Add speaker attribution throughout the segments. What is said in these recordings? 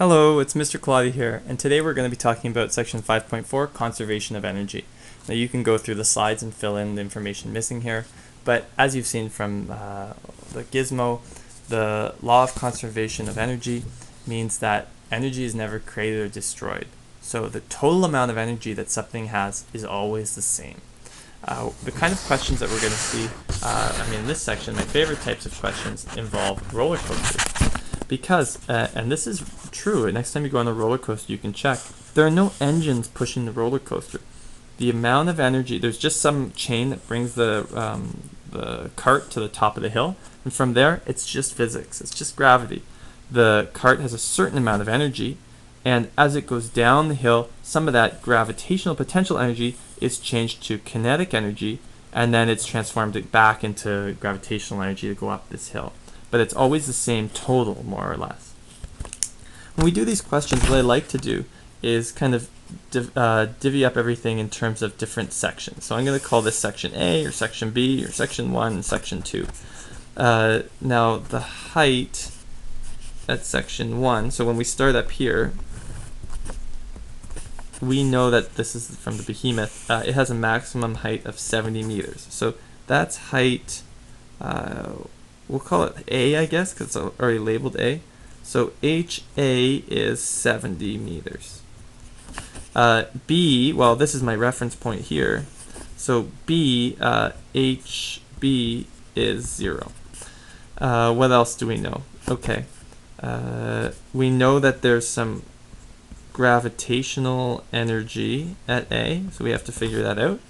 Speaker 1: Hello, it's Mr. Claudia here, and today we're going to be talking about section 5.4, conservation of energy. Now you can go through the slides and fill in the information missing here, but as you've seen from the gizmo, the law of conservation of energy means that energy is never created or destroyed. So the total amount of energy that something has is always the same. The kind of questions that we're going to see, in this section, my favorite types of questions involve roller coasters. Because, and this is true, next time you go on a roller coaster you can check, there are no engines pushing the roller coaster. The amount of energy, there's just some chain that brings the cart to the top of the hill, and from there it's just physics, it's just gravity. The cart has a certain amount of energy, and as it goes down the hill, some of that gravitational potential energy is changed to kinetic energy, and then it's transformed back into gravitational energy to go up this hill. But it's always the same total, more or less. When we do these questions, what I like to do is kind of divvy up everything in terms of different sections. So I'm going to call this section A, or section B, or section 1, and section 2. Now the height at section 1, so when we start up here, we know that this is from the behemoth. It has a maximum height of 70 meters. So that's height, we'll call it A, I guess, because it's already labeled A. So HA is 70 meters. B, well, this is my reference point here. So B, HB is 0. What else do we know? Okay. We know that there's some gravitational energy at A, so we have to figure that out.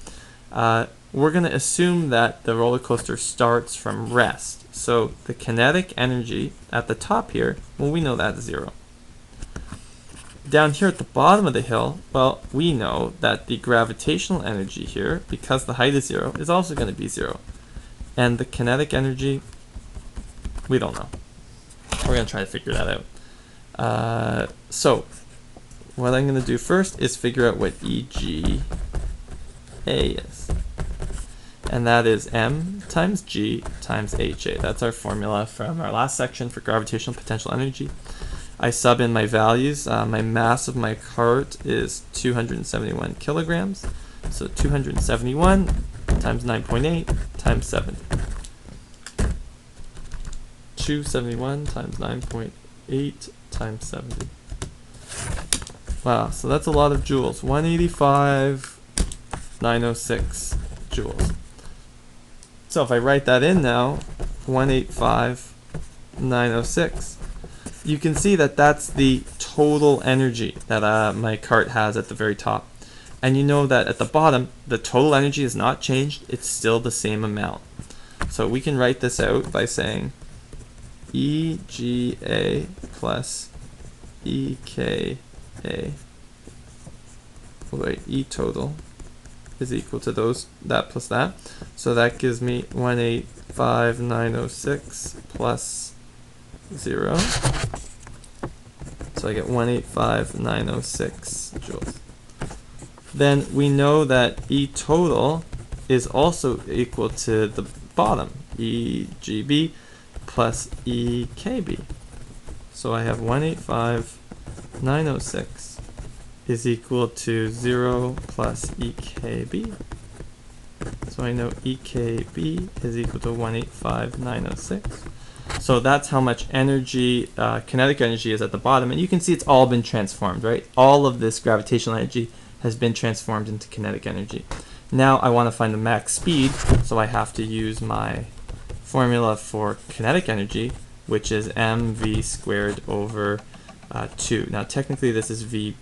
Speaker 1: We're going to assume that the roller coaster starts from rest. So the kinetic energy at the top here, well, we know that's 0. Down here at the bottom of the hill, well, we know that the gravitational energy here, because the height is 0, is also going to be 0. And the kinetic energy, we don't know. We're going to try to figure that out. So what I'm going to do first is figure out what EGA is. And that is m times g times HA. That's our formula from our last section for gravitational potential energy. I sub in my values. My mass of my cart is 271 kilograms. So 271 times 9.8 times 7. 271 times 9.8 times 70. Wow, so that's a lot of joules. 185,906 joules. So if I write that in now, 185,906, you can see that that's the total energy that my cart has at the very top. And you know that at the bottom, the total energy is not changed, it's still the same amount. So we can write this out by saying EGA plus EKA, E total is equal to that plus that. So that gives me 185,906 plus 0. So I get 185,906 joules. Then we know that E total is also equal to the bottom, EGB plus EKB. So I have 185,906 is equal to 0 plus EKB. So I know EKB is equal to 185,906. So that's how much energy, kinetic energy is at the bottom. And you can see it's all been transformed, right? All of this gravitational energy has been transformed into kinetic energy. Now I want to find the max speed, so I have to use my formula for kinetic energy, which is mv squared over 2. Now technically this is v.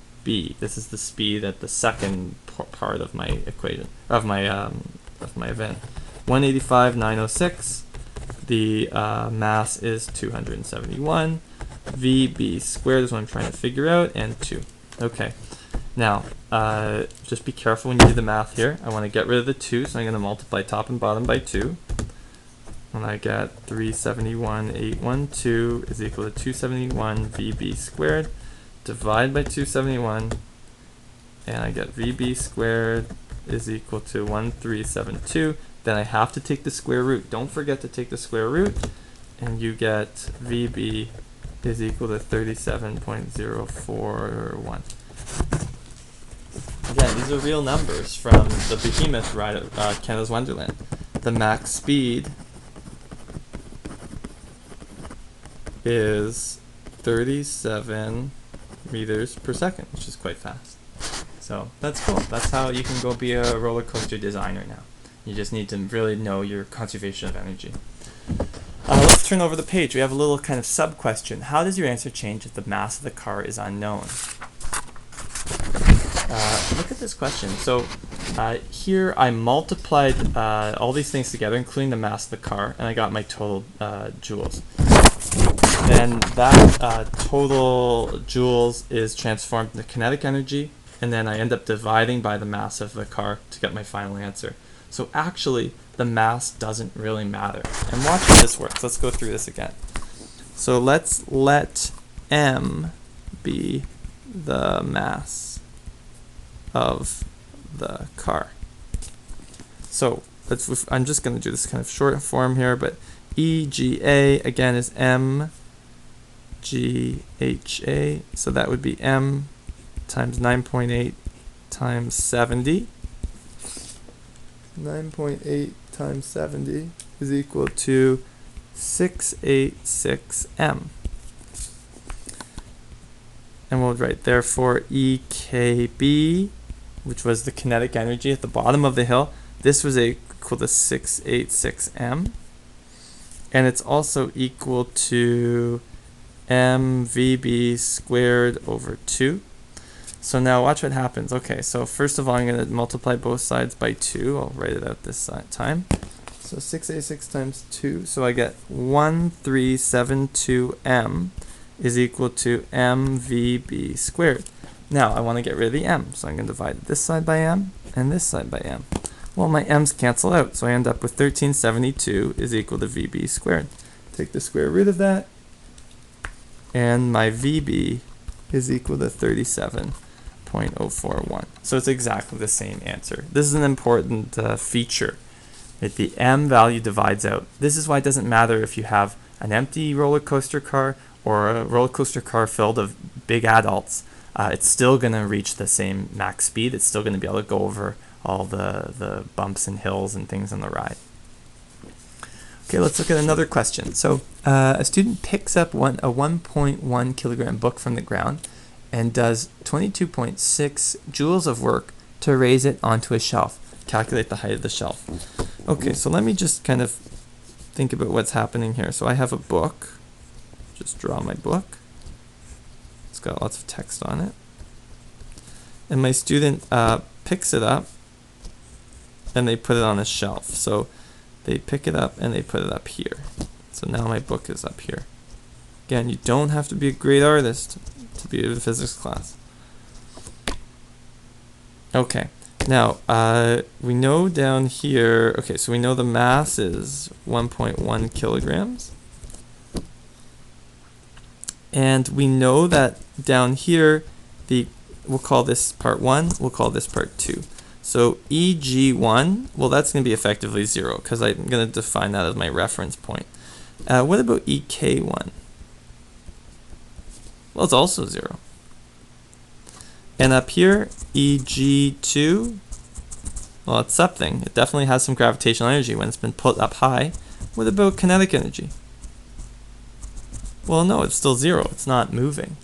Speaker 1: This is the speed at the second part of my equation, of my event. 185,906. The mass is 271. VB squared is what I'm trying to figure out, and 2. Okay. Now, just be careful when you do the math here. I want to get rid of the 2, so I'm going to multiply top and bottom by 2. And I get 371,812 is equal to 271 VB squared. Divide by 271, and I get VB squared is equal to 1372. Then I have to take the square root. Don't forget to take the square root, and you get VB is equal to 37.041. Again, these are real numbers from the behemoth ride at Canada's Wonderland. The max speed is 37 meters per second, which is quite fast. So that's cool. That's how you can go be a roller coaster designer now. You just need to really know your conservation of energy. Let's turn over the page. We have a little kind of sub-question. How does your answer change if the mass of the car is unknown? Look at this question. So here I multiplied all these things together, including the mass of the car, and I got my total joules. Then that total joules is transformed into kinetic energy, and then I end up dividing by the mass of the car to get my final answer. So actually, the mass doesn't really matter. And watch how this works. Let's go through this again. So let's let m be the mass of the car. So I'm just going to do this kind of short form here, but EGA again is MGHA, so that would be M times 9.8 times 70. 9.8 times 70 is equal to 686 M. And we'll write therefore EKB, which was the kinetic energy at the bottom of the hill. This was equal to 686 M. And it's also equal to mVB squared over 2. So now watch what happens. Okay, so first of all, I'm going to multiply both sides by 2. I'll write it out this time. So 686 times 2. So I get 1372m is equal to mVB squared. Now I want to get rid of the m. So I'm going to divide this side by m and this side by m. Well, my m's cancel out. So I end up with 1372 is equal to VB squared. Take the square root of that. And my VB is equal to 37.041. So it's exactly the same answer. This is an important feature, that the m value divides out. This is why it doesn't matter if you have an empty roller coaster car or a roller coaster car filled of big adults. It's still going to reach the same max speed. It's still going to be able to go over all the bumps and hills and things on the ride. Okay, let's look at another question. So a student picks up a 1.1 kilogram book from the ground and does 22.6 joules of work to raise it onto a shelf. Calculate the height of the shelf. Okay, so let me just kind of think about what's happening here. So I have a book. Just draw my book. It's got lots of text on it. And my student picks it up and they put it on a shelf. So they pick it up and they put it up here. So now my book is up here. Again, you don't have to be a great artist to be in a physics class. Okay, now we know down here, okay, so we know the mass is 1.1 kilograms. And we know that down here, we'll call this part 1, we'll call this part 2. So EG1, well, that's going to be effectively 0 because I'm going to define that as my reference point. What about EK1? Well, it's also 0. And up here, EG2, well, it's something. It definitely has some gravitational energy when it's been put up high. What about kinetic energy? Well, no, it's still 0. It's not moving.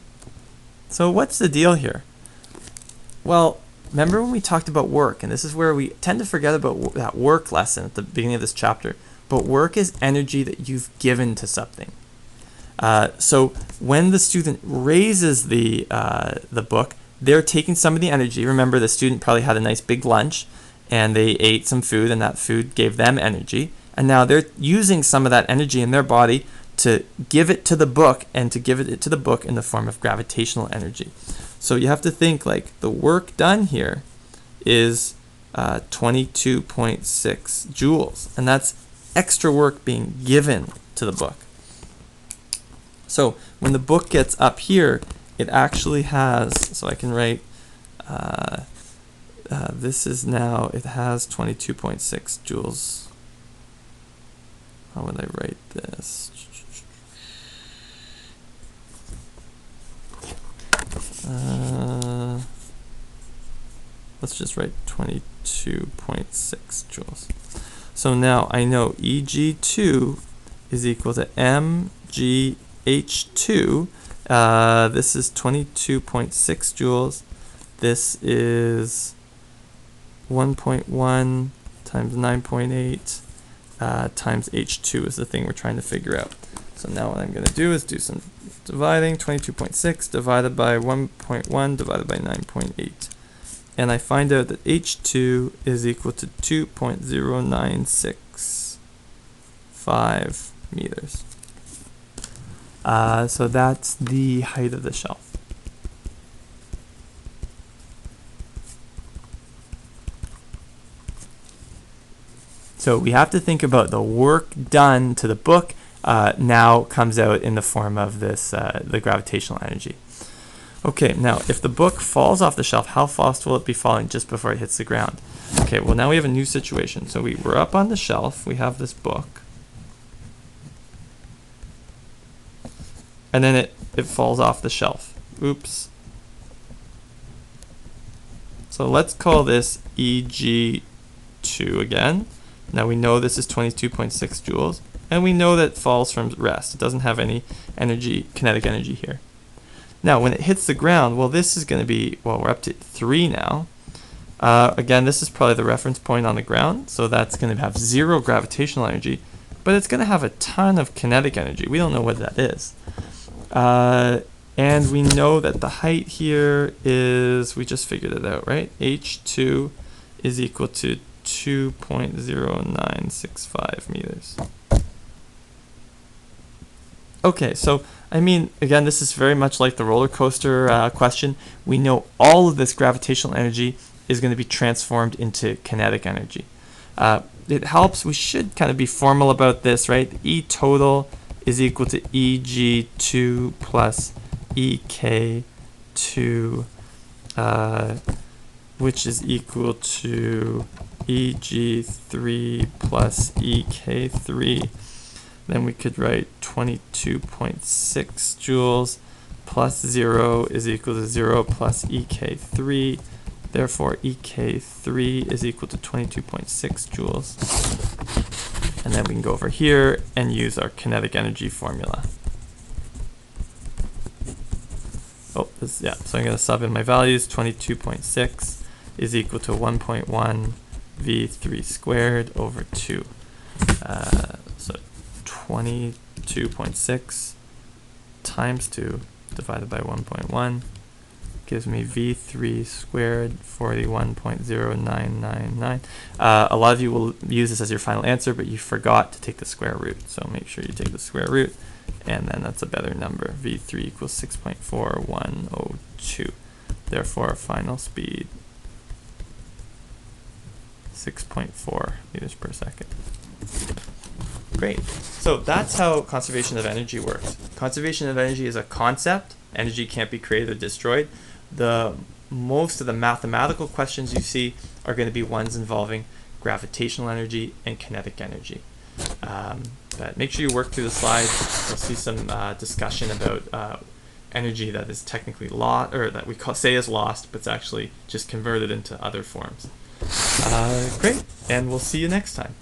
Speaker 1: So what's the deal here? Well, remember when we talked about work, and this is where we tend to forget about that work lesson at the beginning of this chapter, but work is energy that you've given to something. So when the student raises the book, they're taking some of the energy. Remember, the student probably had a nice big lunch, and they ate some food, and that food gave them energy. And now they're using some of that energy in their body to give it to the book, and to give it to the book in the form of gravitational energy. So you have to think like the work done here is 22.6 joules, and that's extra work being given to the book. So when the book gets up here, it actually has, so I can write, this is now, it has 22.6 joules. How would I write this? let's just write 22.6 joules. So now I know Eg2 is equal to mgh2. This is 22.6 joules. This is 1.1 times 9.8 times h2 is the thing we're trying to figure out. So now what I'm going to do is do some dividing. 22.6 divided by 1.1 divided by 9.8. And I find out that h2 is equal to 2.0965 meters. So that's the height of the shelf. So we have to think about the work done to the book now comes out in the form of this, the gravitational energy. Okay, now if the book falls off the shelf, how fast will it be falling just before it hits the ground? Okay, well now we have a new situation. So we're up on the shelf, we have this book. And then it falls off the shelf. Oops. So let's call this Eg2 again. Now we know this is 22.6 joules, and we know that it falls from rest. It doesn't have any energy, kinetic energy here. Now when it hits the ground, well this is going to be, well we're up to 3 now. Again, this is probably the reference point on the ground, so that's going to have 0 gravitational energy, but it's going to have a ton of kinetic energy. We don't know what that is. And we know that the height here is, we just figured it out, right? h2 is equal to 2.0965 meters. Okay, so I mean, again, this is very much like the roller coaster question. We know all of this gravitational energy is going to be transformed into kinetic energy. It helps, we should kind of be formal about this, right? E total is equal to Eg2 plus Ek2, which is equal to Eg3 plus Ek3. Then we could write 22.6 joules plus 0 is equal to 0 plus Ek3. Therefore, Ek3 is equal to 22.6 joules. And then we can go over here and use our kinetic energy formula. Oh, yeah, so I'm going to sub in my values. 22.6 is equal to 1.1 V3 squared over 2. So 22.6 times 2 divided by 1.1 gives me V3 squared 41.0999. A lot of you will use this as your final answer, but you forgot to take the square root. So make sure you take the square root, and then that's a better number. V3 equals 6.4102. Therefore, our final speed 6.4 meters per second. Great. So that's how conservation of energy works. Conservation of energy is a concept. Energy can't be created or destroyed. Most of the mathematical questions you see are going to be ones involving gravitational energy and kinetic energy. But make sure you work through the slides. You'll see some discussion about energy that is technically lost, or that we say is lost, but it's actually just converted into other forms. Great, and we'll see you next time.